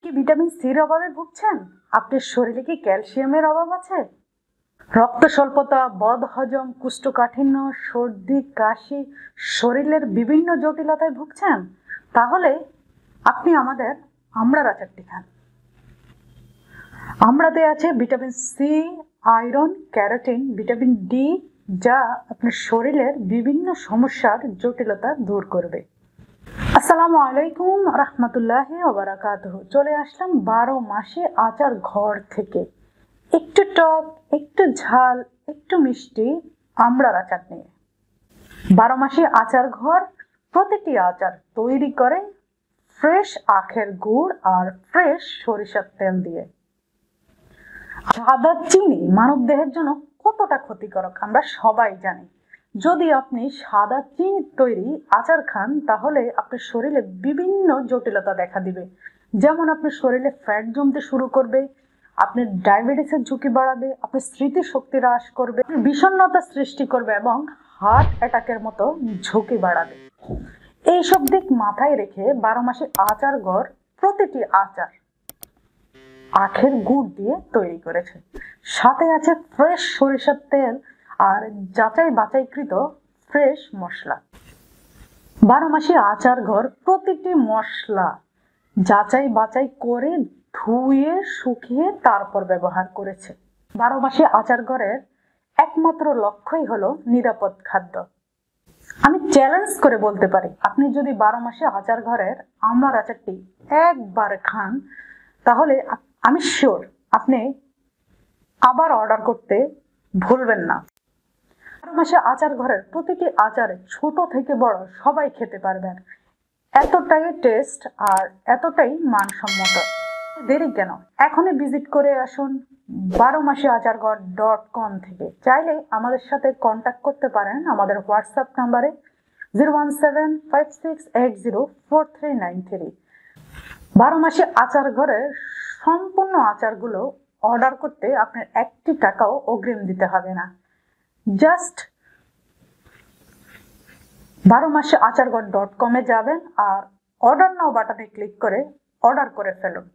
কি ভিটামিন সির অভাবে ভুগছেন? আপনার শরীরে কি ক্যালসিয়ামের অভাব আছে? রক্ত স্বল্পতা, বদহজম, কোষ্ঠকাঠিন্য, সর্দি, কাশি, শরীরের বিভিন্ন জটিলতায় ভুগছেন? তাহলে আপনি আমাদের আমড়ার আচারটি খান। আমড়াতে আছে vitamin C, iron, carotene, vitamin D, যা আপনার শরীরের বিভিন্ন সমস্যার জটিলতা দূর করবে। আসসালামু আলাইকুম রহমতুল্লাহি ওয়া বারাকাতুহু। চলে আসলাম 12 মাসে আচার ঘর থেকে। একটু টক, একটু ঝাল, একটু মিষ্টি আমড়ার আচার নিয়ে। 12 মাসে আচার ঘর প্রতিটি আচার তৈরি করে ফ্রেশ আখের গুড় আর ফ্রেশ সরিষার তেল দিয়ে। সাদা চিনি মানবদেহের জন্য কতটা ক্ষতিকারক আমরা সবাই জানি। যদি আপনি সাদা চিনির তৈরি আচার খান তাহলে আপনার শরীরে বিভিন্ন জটিলতা দেখা দিবে। যেমন আপনার শরীরে ফ্যাট জমতে শুরু করবে, আপনার ডায়াবেটিসের ঝুঁকি বাড়াবে, আপনার স্মৃতিশক্তি হ্রাস করবে, বিষণ্ণতা সৃষ্টি করবে এবং হার্ট অ্যাটাকের মতো ঝুঁকি বাড়াবে। এইসব দিক মাথায় রেখে 12 মাসে আচার ঘর প্রতিটি আচার আখের গুড় দিয়ে তৈরি করেছে। সাথে আছে ফ্রেশ সরিষার তেল আর যাচাই বাছাইকৃত ফ্রেশ মশলা। 12 মাসে আচার ঘর প্রতিটি মশলা যাচাই বাছাই করে ধুয়ে শুকিয়ে তারপর ব্যবহার করেছে। 12 মাসে আচার ঘরের একমাত্র লক্ষ্যই হলো নিরাপদ খাদ্য। আমি চ্যালেঞ্জ করে বলতে পারি, আপনি যদি 12 মাসে আচার ঘরের আমড়ার আচারটি একবার খান তাহলে আমি শিওর আপনি আবার অর্ডার করতে ভুলবেন না। 12 মাসে আচার ঘরের প্রতিটি আচারে ছোট থেকে বড় সবাই খেতে পারবেন। এতটাই টেস্ট আর এতটাই মানসম্মত। দেরি কেন, এখনই ভিজিট করে আসুন 12maseacharghar.com থেকে। চাইলে আমাদের সাথে কন্ট্যাক্ট করতে পারেন আমাদের হোয়াটসঅ্যাপ নাম্বারে 01756804393। 12 মাসে আচার ঘরের সম্পূর্ণ আচারগুলো অর্ডার করতে আপনার 1 টাকাও অগ্রিম দিতে হবে না। জাস্ট 12maseacharghar.com যাবেন আর অর্ডার নাও বাটনে ক্লিক করে অর্ডার করে ফেলুন।